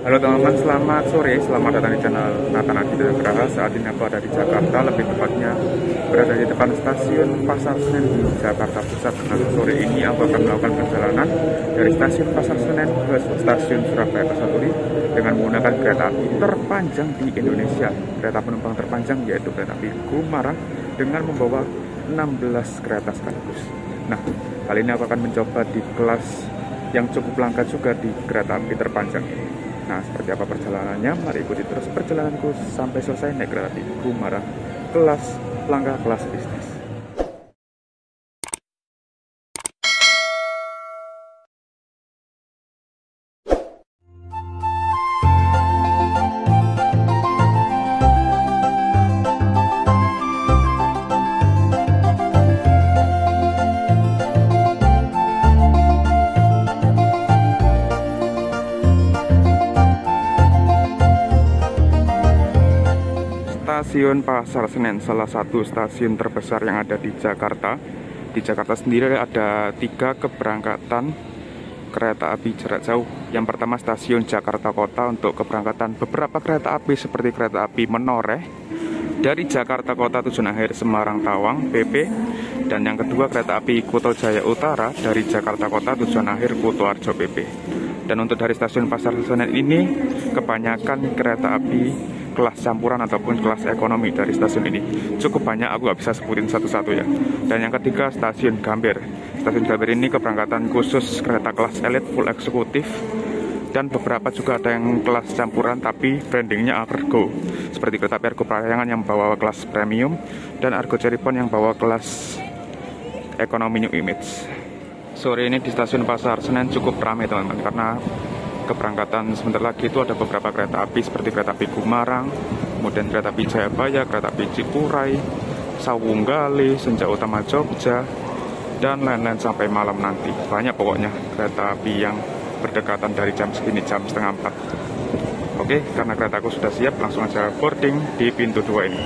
Halo teman-teman, selamat sore, selamat datang di channel Nathan Aditya Graha. Saat ini aku ada di Jakarta, lebih tepatnya berada di depan stasiun Pasar Senen di Jakarta Pusat. Nah, sore ini aku akan melakukan perjalanan dari stasiun Pasar Senen ke stasiun Surabaya Pesaturi dengan menggunakan kereta api terpanjang di Indonesia. Kereta penumpang terpanjang yaitu kereta api Gumarang dengan membawa 16 kereta sekaligus. Nah, kali ini aku akan mencoba di kelas yang cukup langka juga di kereta api terpanjang ini. Nah, seperti apa perjalanannya? Mari ikuti terus perjalananku sampai selesai naik kereta api Gumarang kelas langka, kelas bisnis. Stasiun Pasar Senen, salah satu stasiun terbesar yang ada di Jakarta. Di Jakarta sendiri ada 3 keberangkatan kereta api jarak jauh. Yang pertama stasiun Jakarta Kota untuk keberangkatan beberapa kereta api seperti kereta api Menoreh dari Jakarta Kota tujuan akhir Semarang Tawang PP. Dan yang kedua kereta api Kuto Jaya Utara dari Jakarta Kota tujuan akhir Kutoarjo PP. Dan untuk dari stasiun Pasar Senen ini kebanyakan kereta api kelas campuran ataupun kelas ekonomi dari stasiun ini. Cukup banyak, aku nggak bisa sebutin satu-satu ya. Dan yang ketiga stasiun Gambir. Stasiun Gambir ini keberangkatan khusus kereta kelas elit full eksekutif. Dan beberapa juga ada yang kelas campuran tapi brandingnya Argo. Seperti kereta api Argo Parahyangan yang bawa kelas premium. Dan Argo Cirebon yang bawa kelas ekonomi New Image. Sore ini di stasiun Pasar Senen cukup ramai teman-teman, karena keberangkatan sebentar lagi itu ada beberapa kereta api seperti kereta api Gumarang, kemudian kereta api Jayabaya, kereta api Cikuray, Sawunggali, Senja Utama Jogja, dan lain-lain sampai malam nanti. Banyak pokoknya kereta api yang berdekatan dari jam segini, jam setengah 4. Oke, karena keretaku sudah siap, langsung aja boarding di pintu 2 ini.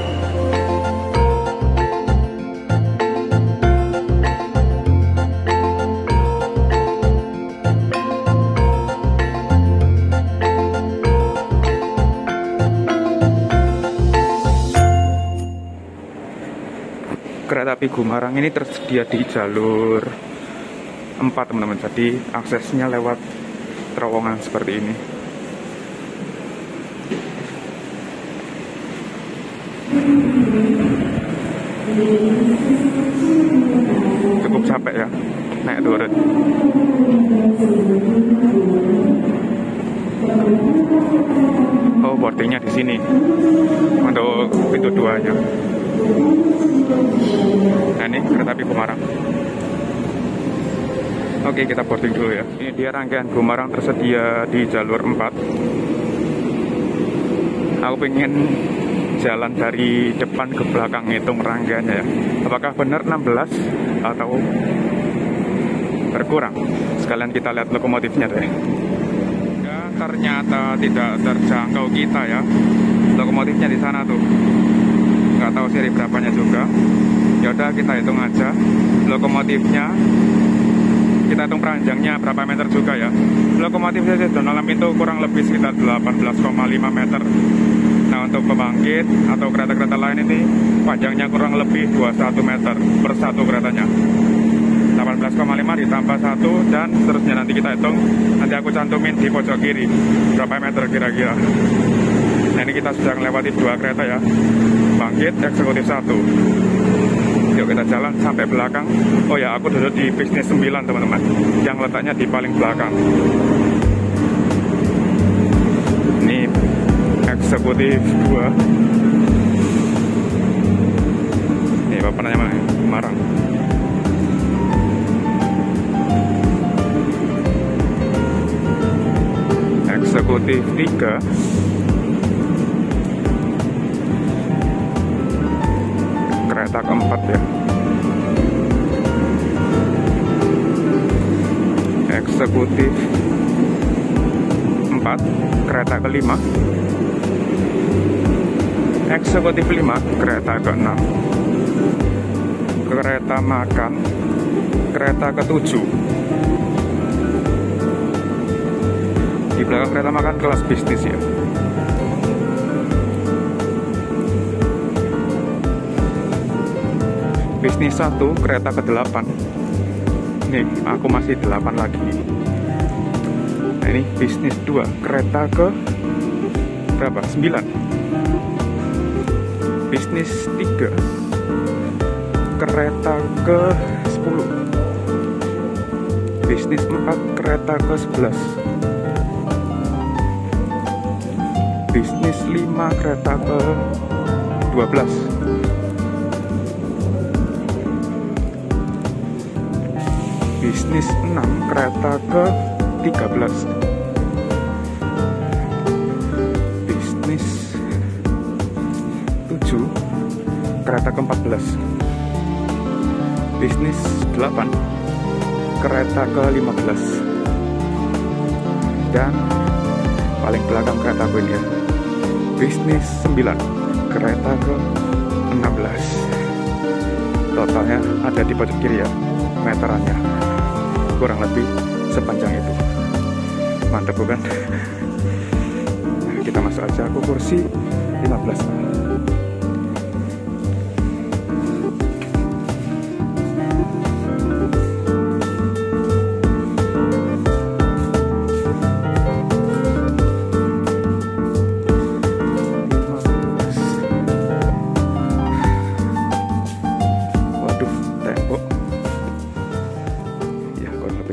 Kereta api Gumarang ini tersedia di jalur 4 teman-teman, jadi aksesnya lewat terowongan seperti ini. Cukup capek ya naik turun. Oh, boardingnya di sini untuk pintu 2-nya. Nah, ini kereta api Gumarang. Oke, kita boarding dulu ya. Ini dia rangkaian Gumarang tersedia di jalur 4. Aku pengen jalan dari depan ke belakang ngitung rangkaiannya ya. Apakah benar 16 atau berkurang? Sekalian kita lihat lokomotifnya deh. Ya, ternyata tidak terjangkau kita ya. Lokomotifnya di sana tuh. Nggak tahu seri berapanya juga. Ya udah, kita hitung aja lokomotifnya, kita hitung panjangnya berapa meter juga ya. Lokomotifnya di dalam itu kurang lebih sekitar 18,5 meter. Nah, untuk pembangkit atau kereta-kereta lain ini panjangnya kurang lebih 21 meter per satu keretanya. 18,5 ditambah 1 dan seterusnya, nanti kita hitung. Nanti aku cantumin di pojok kiri berapa meter kira-kira. Nah, ini kita sudah melewati 2 kereta ya, bangkit eksekutif 1. Yuk kita jalan sampai belakang. Oh ya, aku duduk di bisnis 9 teman-teman, yang letaknya di paling belakang. Ini eksekutif 2. Ini bapak nanya mana? Gumarang. Eksekutif 3. Kereta keempat ya. Eksekutif 4, kereta kelima. Eksekutif 5, kereta ke-6. Kereta makan, kereta ke-7. Di di belakang kereta makan kelas bisnis ya. Bisnis 1 kereta ke-8. Nih, aku masih 8 lagi. Nah, ini bisnis 2 kereta ke berapa? 9. Bisnis 3 kereta ke 10. Bisnis 4 kereta ke 11. Bisnis 5 kereta ke 12. Bisnis 6 kereta ke 13. Bisnis 7 kereta ke 14. Bisnis 8 kereta ke 15. Dan paling belakang kereta gue ini ya, bisnis 9 kereta ke 16. Totalnya ada di pojok kiri ya, meterannya kurang lebih sepanjang itu. Mantap bukan? Nah, kita masuk aja ke kursi 15.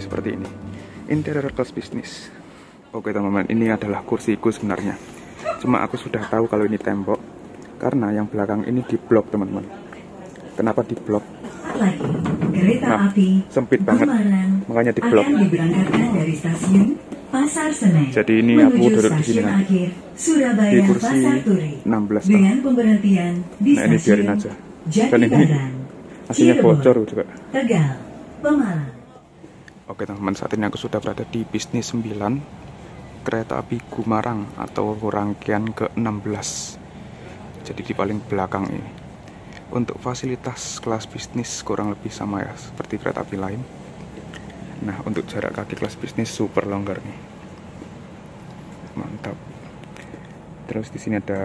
Seperti ini interior kelas bisnis. Oke teman-teman, ini adalah kursiku sebenarnya, cuma aku sudah tahu kalau ini tembok karena yang belakang ini diblok teman-teman. Kenapa diblok? Kereta api sempit banget, makanya diblok. Dari stasiun Pasar Senen. Jadi ini aku duduk di sini nanti di kursi 16 dengan pemberhentian di nah, ini biarin aja. Dan ini aslinya bocor juga. Tegal, Pemalang. Oke teman-teman, saat ini aku sudah berada di bisnis 9 kereta api Gumarang atau rangkaian ke-16. Jadi di paling belakang ini. Untuk fasilitas kelas bisnis kurang lebih sama ya seperti kereta api lain. Nah, untuk jarak kaki kelas bisnis super longgar nih. Mantap. Terus di sini ada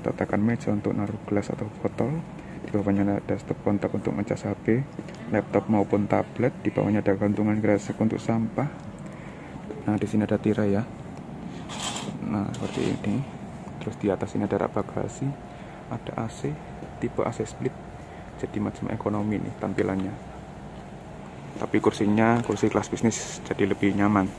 tatakan meja untuk naruh gelas atau botol. Di bawahnya ada stop kontak untuk ngecas HP, laptop maupun tablet. Di bawahnya ada gantungan kresek untuk sampah. Nah, di sini ada tirai ya. Nah, seperti ini. Terus di atas ini ada rak bagasi, ada AC, tipe AC split. Jadi macam ekonomi nih tampilannya. Tapi kursinya kursi kelas bisnis jadi lebih nyaman.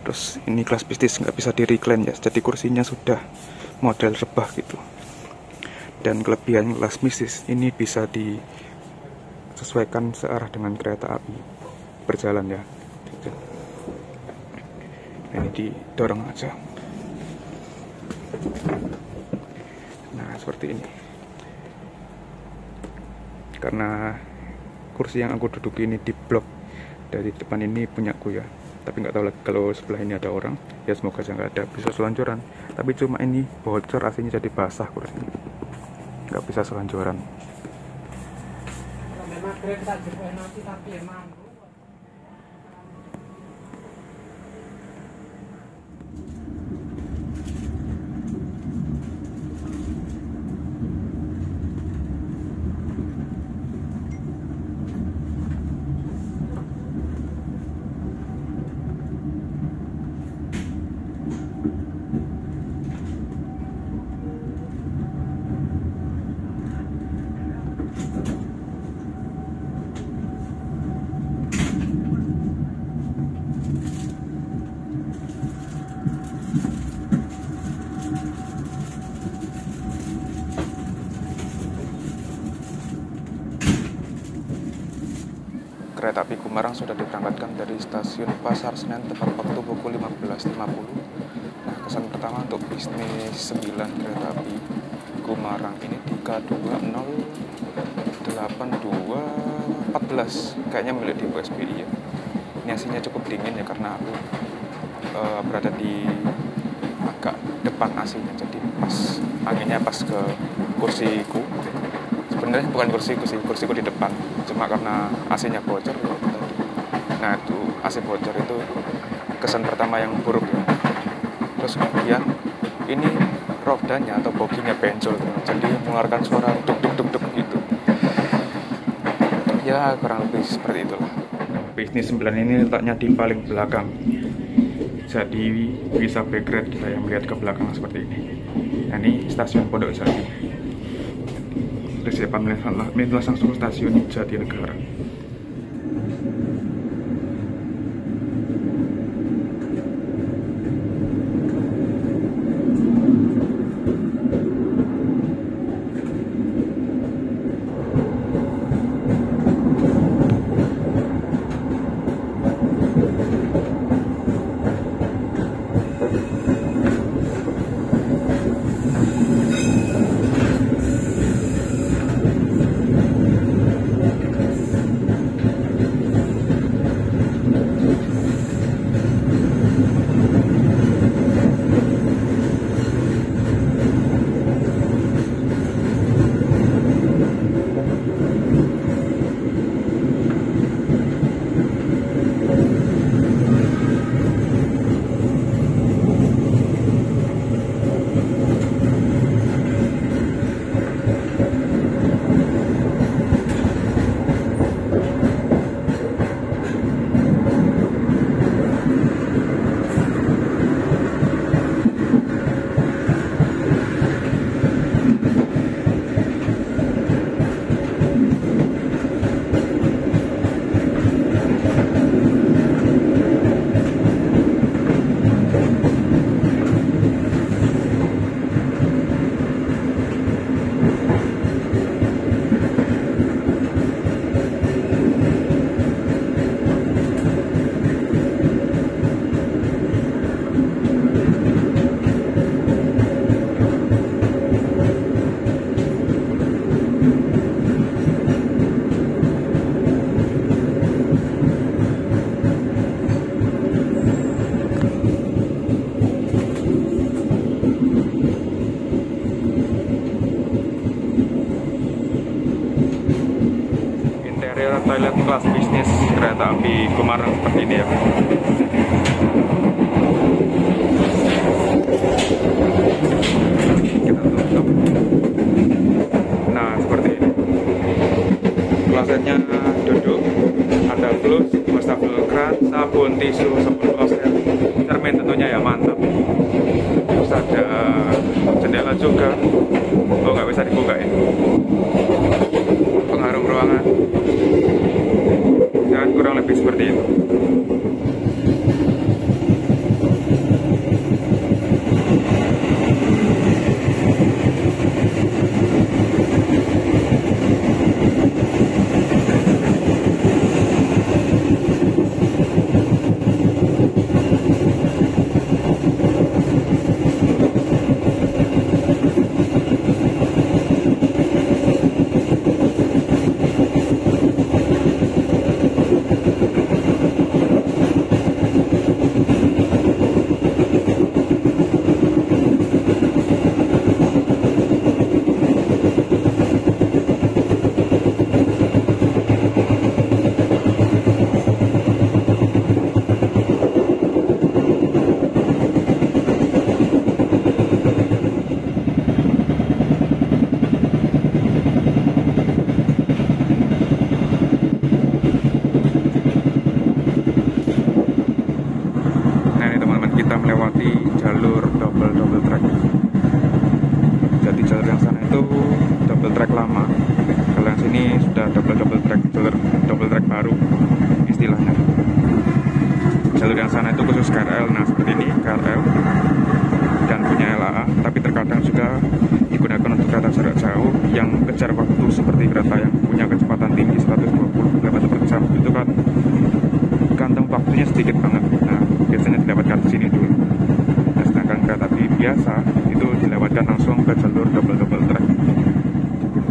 Terus ini kelas bisnis nggak bisa di recline ya. Jadi kursinya sudah model rebah gitu. Dan kelebihan kelas bisnis ini bisa disesuaikan searah dengan kereta api berjalan ya. Ini didorong aja. Nah, seperti ini. Karena kursi yang aku duduki ini diblok dari depan, ini punyaku ya. Tapi nggak tahu lagi kalau sebelah ini ada orang. Ya semoga aja nggak ada, bisa selonjoran. Tapi cuma ini bocor, AC-nya jadi basah kursinya. Nggak bisa selonjoran. Kereta api Gumarang sudah diberangkatkan dari stasiun Pasar Senen tepat waktu pukul 15.50. Nah, kesan pertama untuk bisnis 9 kereta api Gumarang ini di K2028214, kayaknya milik di USBI ya. Ini aslinya cukup dingin ya karena aku berada di agak depan AC-nya, jadi pas anginnya pas ke kursiku. Sebenarnya bukan kursiku sih, kursiku di depan, cuma karena AC-nya bocor ya. Nah, itu AC bocor itu kesan pertama yang buruk ya. Terus kemudian ini rodanya atau boginya benjol jadi mengeluarkan suara duk duk duk duk gitu ya, kurang lebih seperti itulah. Bisnis 9 ini letaknya di paling belakang, jadi bisa background kita yang melihat ke belakang seperti ini. Nah, ini stasiun Pondok Jati. Terus dapat melihat langsung stasiun Jatinegara. Toilet kelas bisnis kereta api Kumarang seperti ini ya. Kita tutup. Nah, seperti ini. Klosetnya duduk, ada flus, wastafel kran, sabun, tisu, sabun kloset, cermin tentunya ya, mantap. Terus ada jendela juga. Oh, nggak bisa dibuka ya. Pengharum ruangan. Dan kurang lebih seperti itu. Melewati jalur double track. Jadi jalur yang sana itu double track lama, kalau yang sini sudah double track, jalur double track baru istilahnya. Jalur yang sana itu khusus KRL. Nah, seperti ini KRL dan punya LAA, tapi terkadang juga digunakan untuk kereta jarak jauh yang kejar waktu seperti kereta yang punya kecepatan tinggi 120 km per jam. Itu kan kantong waktunya sedikit banget. Nah, biasanya dilewatkan di sini dulu. Nah, sedangkan kereta api biasa itu dilewatkan langsung ke jalur double track.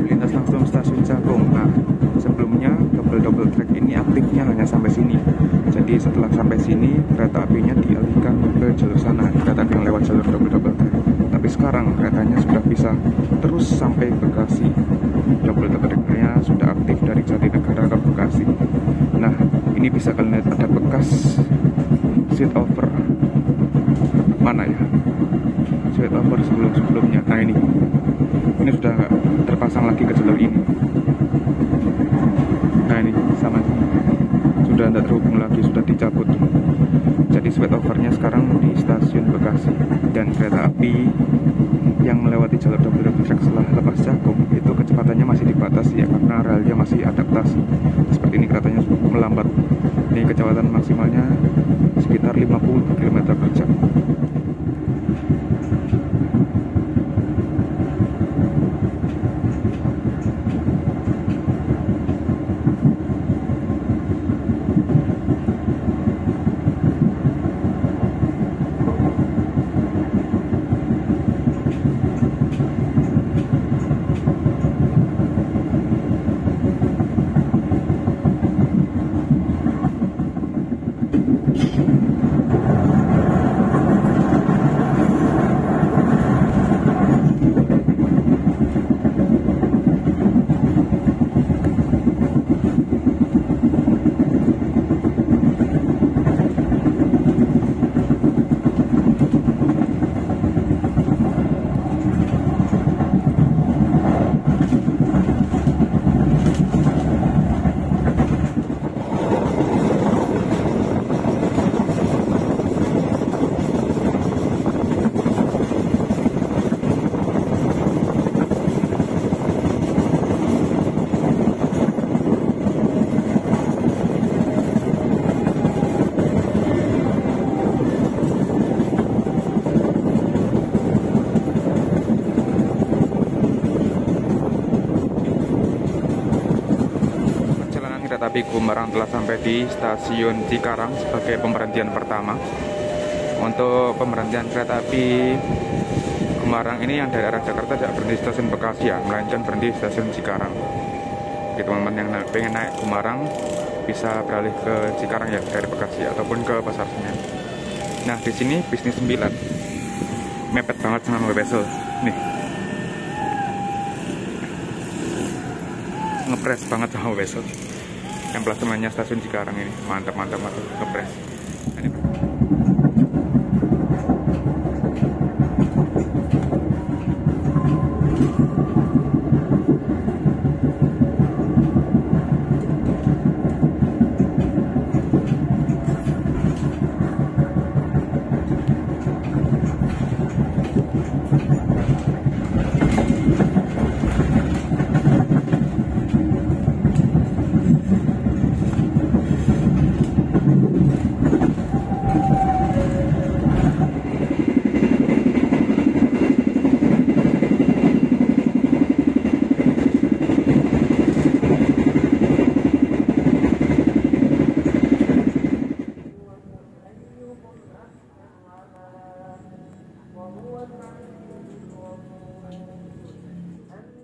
Lintas langsung stasiun Cakung. Nah, sebelumnya double track ini aktifnya hanya sampai sini. Jadi setelah sampai sini kereta apinya dialihkan ke jalur sana, kereta api yang lewat jalur double track. Tapi sekarang keretanya sudah bisa terus sampai Bekasi. Double tracknya sudah aktif dari Jatinegara ke Bekasi. Nah, ini bisa kalian lihat ada bekas switch over mana ya, switch over sebelumnya. Nah ini sudah nggak terpasang lagi ke jalur ini. Nah ini sama, sudah tidak terhubung lagi, sudah dicabut. Jadi switch overnya sekarang di stasiun Bekasi, dan kereta api yang melewati jalur double track setelah lepas Cakung itu kecepatannya masih dibatasi ya, karena relnya masih adaptasi. Seperti ini keretanya melambat. Ini kecepatan maksimalnya sekitar 50 km/jam. Kereta api Gumarang telah sampai di stasiun Cikarang sebagai pemberhentian pertama. Untuk pemberhentian kereta api Gumarang ini yang dari arah Jakarta tidak berhenti di stasiun Bekasi ya, melainkan berhenti di stasiun Cikarang. Jadi teman-teman yang pengen naik Gumarang bisa beralih ke Cikarang ya dari Bekasi ataupun ke Pasar Senen. Nah di sini bisnis 9 mepet banget sama Wesel nih, ngepres banget sama Wesel. Yang pelaksanaannya stasiun Cikarang ini mantap ngepres. Ini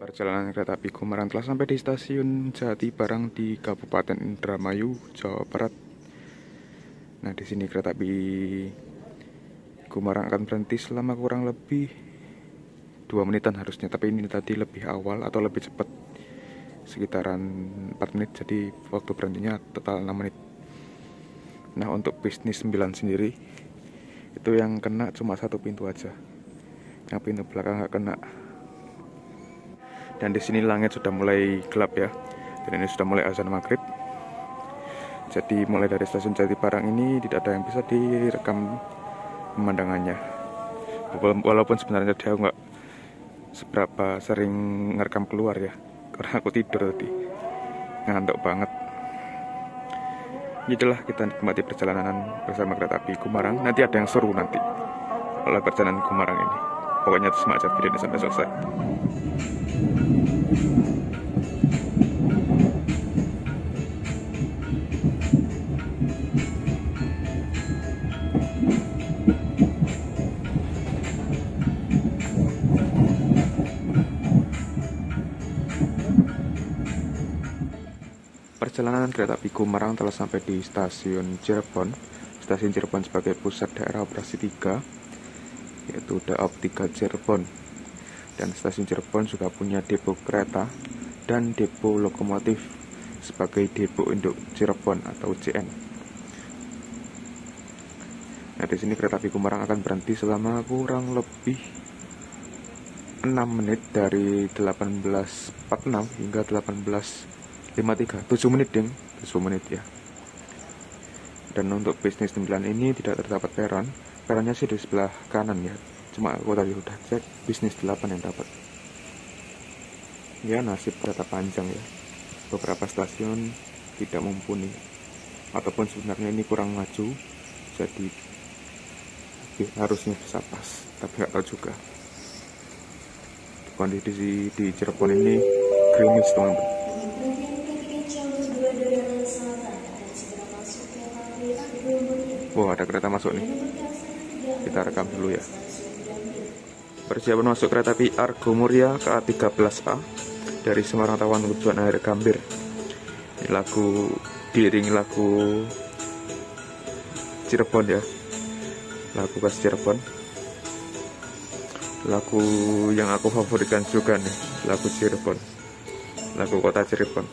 perjalanan kereta api Gumarang telah sampai di stasiun Jati Barang di Kabupaten Indramayu, Jawa Barat. Nah, di sini kereta api Gumarang akan berhenti selama kurang lebih 2 menitan harusnya, tapi ini tadi lebih awal atau lebih cepat, sekitaran 4 menit, jadi waktu berhentinya total 6 menit. Nah, untuk bisnis 9 sendiri itu yang kena cuma 1 pintu aja, yang pintu belakang nggak kena. Dan di sini langit sudah mulai gelap ya, dan ini sudah mulai azan maghrib. Jadi mulai dari stasiun Jati Barang ini tidak ada yang bisa direkam pemandangannya. Walaupun sebenarnya dia nggak seberapa sering ngerekam keluar ya, karena aku tidur tadi, ngantuk banget. Itulah kita nikmati perjalanan bersama kereta api Gumarang. Nanti ada yang seru nanti oleh perjalanan Gumarang ini. Pokoknya simak aja video ini sampai selesai. Perjalanan kereta api Gumarang telah sampai di stasiun Cirebon. Stasiun Cirebon sebagai pusat daerah operasi 3, yaitu Daop 3 Cirebon. Dan stasiun Cirebon juga punya depo kereta dan depo lokomotif sebagai depo induk Cirebon atau CN. Nah, di sini kereta api Gumarang akan berhenti selama kurang lebih 6 menit dari 18.46 hingga 18.53. 7 menit, ding. 7 menit ya. Dan untuk bisnis 9 ini tidak terdapat peron. Peronnya sih di sebelah kanan ya. Cuma aku tadi udah cek, bisnis 8 yang dapat. Ya, nasib kereta panjang ya. Beberapa stasiun tidak mumpuni. Ataupun sebenarnya ini kurang maju. Jadi harusnya bisa pas, tapi nggak tahu juga. Kondisi di Cirebon ini gerimis, teman-teman. Wah, ada kereta masuk nih. Kita rekam dulu ya. Persiapan masuk kereta api Argo Muria KA13A dari Semarang Tawang tujuan akhir Gambir. Ini lagu, diiringi lagu Cirebon ya. Lagu khas Cirebon, lagu yang aku favoritkan juga nih, lagu Cirebon, lagu kota Cirebon.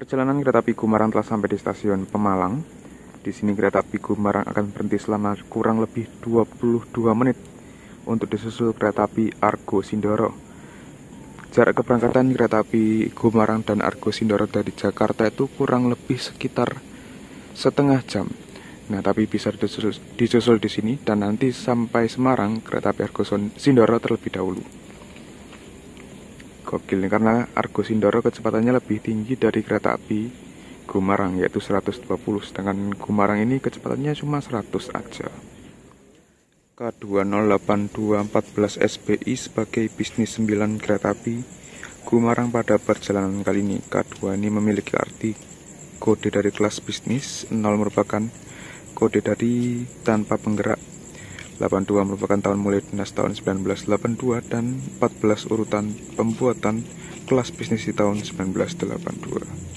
Perjalanan kereta api Gumarang telah sampai di stasiun Pemalang. Di sini kereta api Gumarang akan berhenti selama kurang lebih 22 menit untuk disusul kereta api Argo Sindoro. Jarak keberangkatan kereta api Gumarang dan Argo Sindoro dari Jakarta itu kurang lebih sekitar setengah jam. Nah, tapi bisa disusul di sini dan nanti sampai Semarang kereta api Argo Sindoro terlebih dahulu. Gokil nih, karena Argo Sindoro kecepatannya lebih tinggi dari kereta api Gumarang, yaitu 120, sedangkan Gumarang ini kecepatannya cuma 100 aja. K208-214 SBI sebagai bisnis 9 kereta api Gumarang pada perjalanan kali ini. K2 ini memiliki arti kode dari kelas bisnis, 0 merupakan kode dari tanpa penggerak, 82 merupakan tahun mulai dinas tahun 1982 dan 14 urutan pembuatan kelas bisnis di tahun 1982.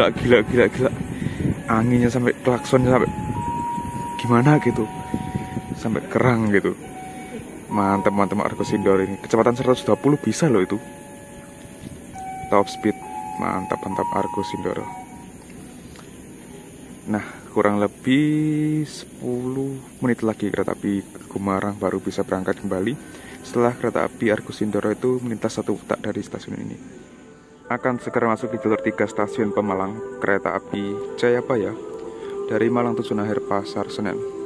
gila. Anginnya sampai klaksonnya sampai gimana gitu, sampai kerang gitu. Mantap Argo Sindoro ini. Kecepatan 120 bisa loh itu. Top speed. Mantap Argo Sindoro. Nah, kurang lebih 10 menit lagi kereta api Gumarang baru bisa berangkat kembali setelah kereta api Argo Sindoro itu melintas satu tak dari stasiun ini. Akan segera masuk di jalur 3 stasiun Pemalang, kereta api Jayabaya dari Malang tujuan akhir Pasar Senen.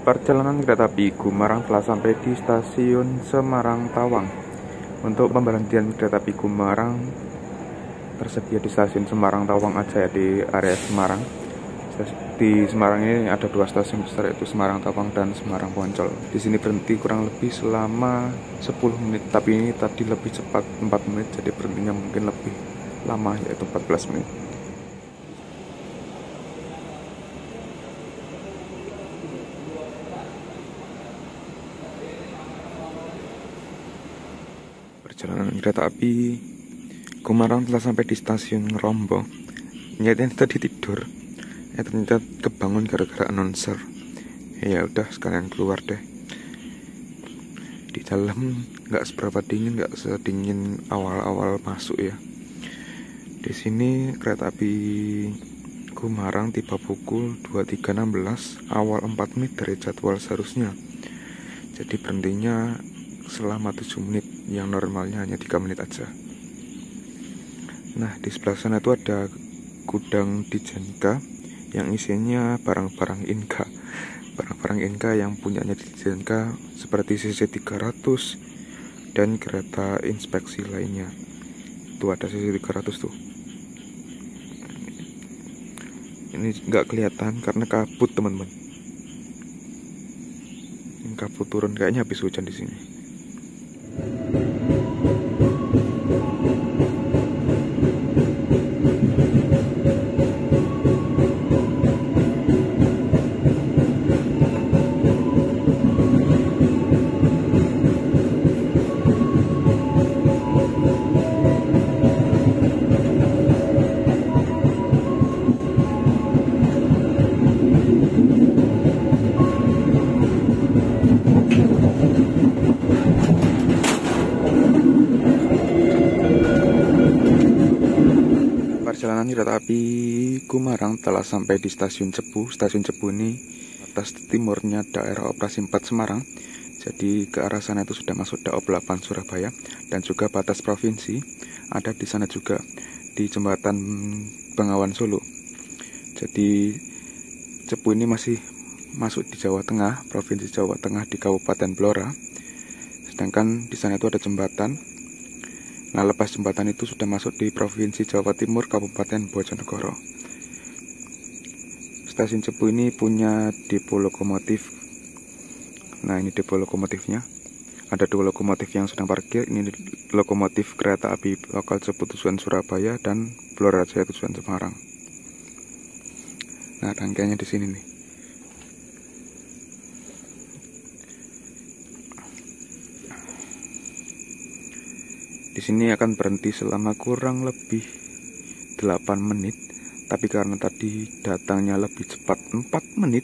Perjalanan kereta api Gumarang telah sampai di stasiun Semarang Tawang. Untuk pemberhentian kereta api Gumarang tersedia di stasiun Semarang Tawang aja ya, di area Semarang. Di Semarang ini ada 2 stasiun besar, yaitu Semarang Tawang dan Semarang Poncol. Di sini berhenti kurang lebih selama 10 menit, tapi ini tadi lebih cepat 4 menit, jadi berhentinya mungkin lebih lama, yaitu 14 menit. Perjalanan kereta api Gumarang telah sampai di stasiun Rombo. Niatnya tadi tidur, ternyata kebangun gara-gara announcer. Ya udah, sekalian keluar deh. Di dalam nggak seberapa dingin, nggak sedingin awal-awal masuk ya. Di sini kereta api Gumarang tiba pukul 23.16, awal 4 menit dari jadwal seharusnya. Jadi berhentinya selama 7 menit, yang normalnya hanya 3 menit aja. Nah, di sebelah sana itu ada gudang Dijenka yang isinya barang-barang Inka. Barang-barang Inka yang punyanya Dijenka seperti CC300 dan kereta inspeksi lainnya. Tuh ada CC300 tuh. Ini nggak kelihatan karena kabut, teman-teman. Kabut turun, kayaknya habis hujan di sini. Perjalanan kereta api Kumarang telah sampai di stasiun Cepu. Stasiun Cepu ini atas timurnya daerah operasi 4 Semarang. Jadi ke arah sana itu sudah masuk Daob 8 Surabaya, dan juga batas provinsi ada di sana juga di jembatan Bengawan Solo. Jadi Cepu ini masih masuk di Jawa Tengah, provinsi Jawa Tengah, di Kabupaten Blora. Sedangkan di sana itu ada jembatan. Nah, lepas jembatan itu sudah masuk di Provinsi Jawa Timur, Kabupaten Bojonegoro. Stasiun Cepu ini punya depo lokomotif. Nah, ini depo lokomotifnya. Ada 2 lokomotif yang sedang parkir. Ini lokomotif kereta api lokal Cepu tujuan Surabaya dan Blora Jaya tujuan Semarang. Nah, rangkaiannya di sini nih. Di sini akan berhenti selama kurang lebih 8 menit, tapi karena tadi datangnya lebih cepat 4 menit,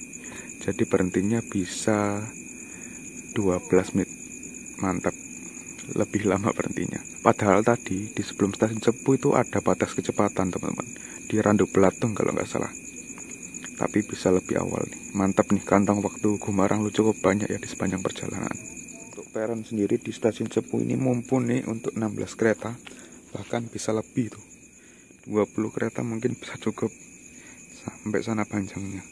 jadi berhentinya bisa 12 menit. Mantap, lebih lama berhentinya. Padahal tadi di sebelum stasiun Cepu itu ada batas kecepatan, teman-teman, di Randu Belatung kalau nggak salah. Tapi bisa lebih awal nih. Mantap nih, kantong waktu Kumarang lu cukup banyak ya di sepanjang perjalanan. Peron sendiri di stasiun Cepu ini mumpuni untuk 16 kereta, bahkan bisa lebih tuh. 20 kereta mungkin bisa cukup sampai sana panjangnya.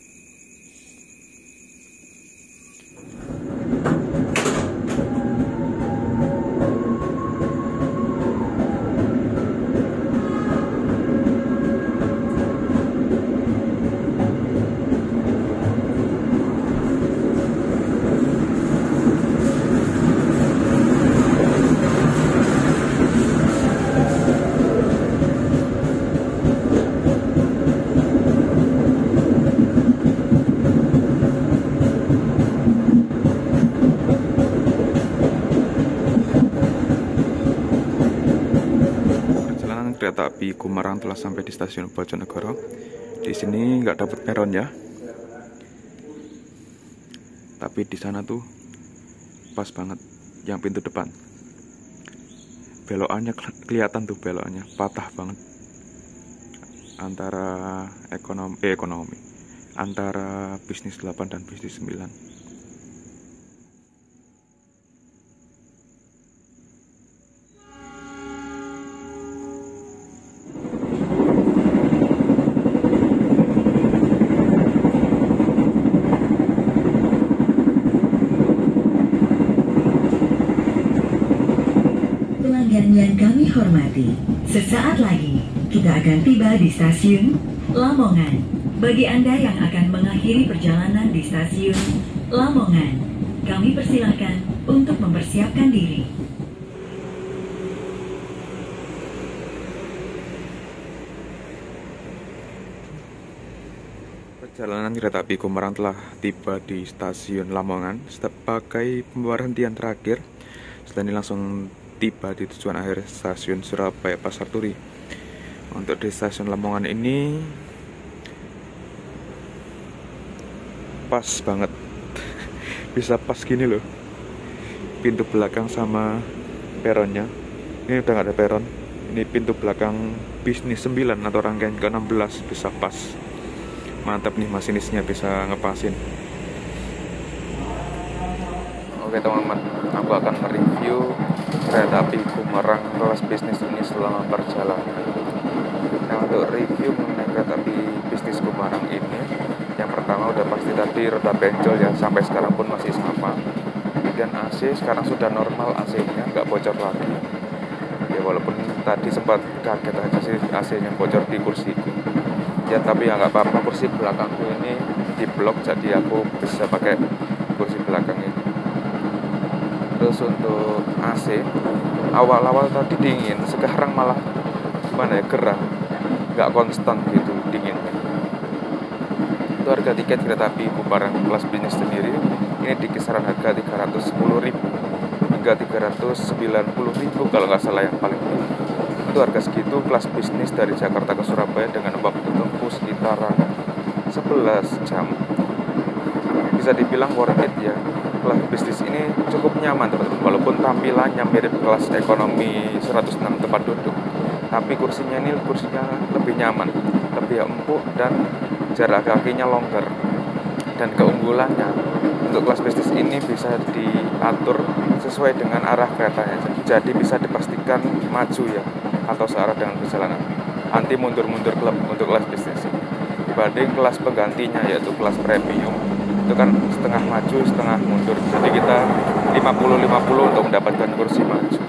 Kereta api Kumarang telah sampai di stasiun Bojonegoro. Di sini nggak dapat peron ya, tapi di sana tuh pas banget yang pintu depan. Belokannya kelihatan tuh, belokannya patah banget antara ekonomi antara bisnis 8 dan bisnis 9. Yang kami hormati, sesaat lagi kita akan tiba di stasiun Lamongan. Bagi Anda yang akan mengakhiri perjalanan di stasiun Lamongan, kami persilakan untuk mempersiapkan diri. Perjalanan kereta api Kumarang telah tiba di stasiun Lamongan sebagai pemberhentian terakhir. Setelah ini langsung tiba di tujuan akhir stasiun Surabaya Pasar Turi. Untuk di stasiun Lamongan ini pas banget, bisa pas gini loh, pintu belakang sama peronnya. Ini udah nggak ada peron, ini pintu belakang bisnis 9 atau rangkaian ke-16 bisa pas. Mantap nih, masinisnya bisa ngepasin. Oke teman-teman, aku akan mereview kereta api Kumarang kelas bisnis ini selama perjalanan. Nah, untuk review mengenai kereta api bisnis Kumarang ini, yang pertama udah pasti tadi roda benjol ya, sampai sekarang pun masih sama. Kemudian AC sekarang sudah normal, AC-nya nggak bocor lagi. Ya walaupun tadi sempat kaget aja sih AC-nya bocor di kursiku. Ya tapi ya nggak apa-apa, kursi belakangku ini diblok, jadi aku bisa pakai kursi belakang ini. Terus untuk AC, awal-awal tadi dingin, sekarang malah gimana ya, gerah, nggak konstan gitu dinginnya. Itu harga tiket kereta api Kumarang kelas bisnis sendiri ini di kisaran harga 310.000 hingga 390.000 kalau nggak salah yang paling tinggi. Itu harga segitu kelas bisnis dari Jakarta ke Surabaya dengan waktu tempuh sekitaran 11 jam. Bisa dibilang worth it ya. Kelas bisnis ini cukup nyaman teman-teman, walaupun tampilannya mirip kelas ekonomi 106 tempat duduk, tapi kursinya ini lebih nyaman, lebih empuk, dan jarak kakinya longgar. Dan keunggulannya untuk kelas bisnis ini bisa diatur sesuai dengan arah keretanya, jadi bisa dipastikan maju ya atau searah dengan perjalanan, anti mundur-mundur klub untuk kelas bisnis. Dibanding kelas penggantinya yaitu kelas premium, itu kan setengah maju setengah mundur, jadi kita 50-50 untuk mendapatkan kursi maju,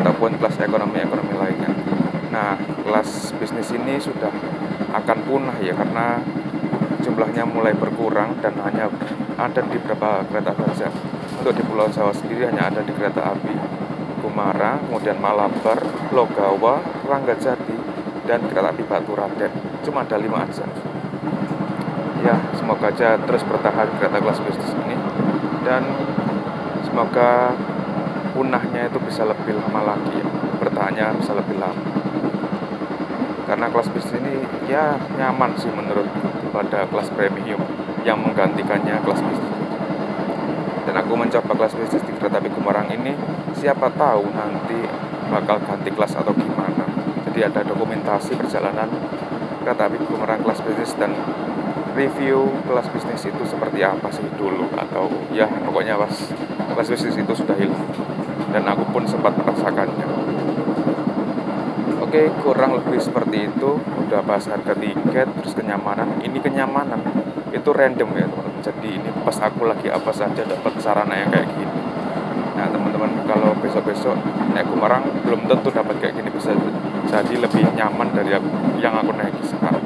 ataupun kelas ekonomi lainnya. Nah, kelas bisnis ini sudah akan punah ya, karena jumlahnya mulai berkurang dan hanya ada di beberapa kereta saja. Untuk di Pulau Jawa sendiri hanya ada di kereta api Kumara, kemudian Malabar, Logawa, Ranggajati, dan kereta api Batu Raden. Cuma ada 5 aja. Ya, semoga aja terus bertahan kereta kelas bisnis ini, dan semoga punahnya itu bisa lebih lama lagi ya, bertahannya bisa lebih lama. Karena kelas bisnis ini ya nyaman sih menurutku pada kelas premium yang menggantikannya kelas bisnis. Dan aku mencoba kelas bisnis di kereta api Kumarang ini, siapa tahu nanti bakal ganti kelas atau gimana. Jadi ada dokumentasi perjalanan kereta api Kumarang kelas bisnis dan review kelas bisnis itu seperti apa sih dulu, atau ya pokoknya pas kelas bisnis itu sudah hilang dan aku pun sempat merasakannya. Oke, kurang lebih seperti itu. Udah bahas harga tiket, terus kenyamanan. Ini kenyamanan itu random ya teman-teman. Jadi ini pas aku lagi apa saja dapat sarana yang kayak gini. Nah teman-teman, kalau besok-besok naik Kumarang belum tentu dapat kayak gini, bisa jadi lebih nyaman dari yang aku naik sekarang.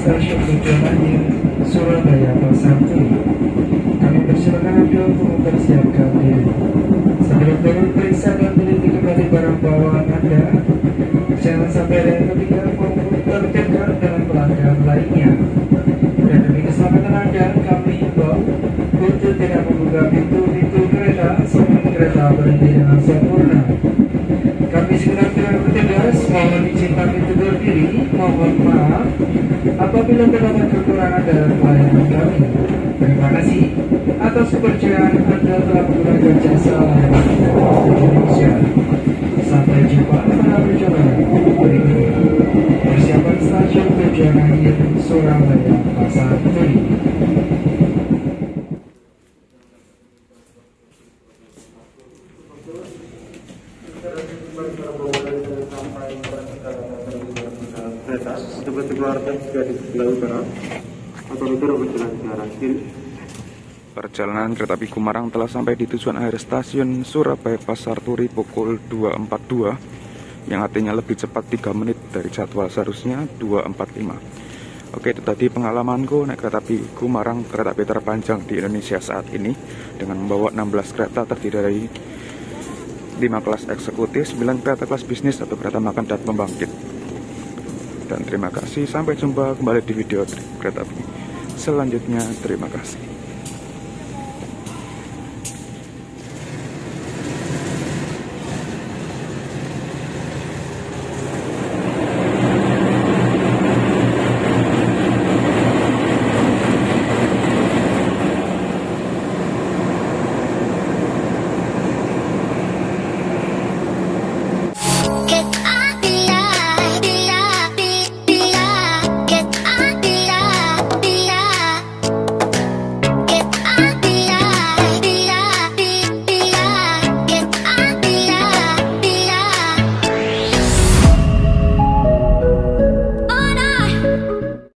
Stasiun tujuan akhir Surabaya Pasar Turi. Kami persilakan Anda untuk mempersiapkan diri. Sebelum turun, periksa dan teliti kembali barang bawaan Anda. Jangan sampai ada yang ketinggalan maupun tercegat dalam pelanggaran lainnya. Dan demi keselamatan Anda, kami himbau untuk tidak membuka pintu-pintu kereta sebelum kereta berhenti dengan sempurna. Kami segenap pihak bertugas mohon izin kami tegur diri, mohon maaf apabila terdapat kekurangan dalam pelayanan kami. Terima kasih atas kepercayaan Anda telah menggunakan jasa layanan Indonesia. Sampai jumpa pada perjalanan berikutnya. Persiapan stasiun tujuan akhir Surabaya Pasar Turi. Kereta dapat dikeluarkan jika di sebelah utara atau duduk berjalan ke arah kiri. Perjalanan kereta api Kumarang telah sampai di tujuan akhir stasiun Surabaya Pasar Turi pukul 2.42, yang artinya lebih cepat 3 menit dari jadwal seharusnya 2.45. Oke, itu tadi pengalamanku naik kereta api Kumarang, kereta api terpanjang di Indonesia saat ini, dengan membawa 16 kereta terdiri dari 5 kelas eksekutif, 9 kereta kelas bisnis, atau kereta makan dan pembangkit. Dan terima kasih, sampai jumpa kembali di video kereta api selanjutnya. Terima kasih.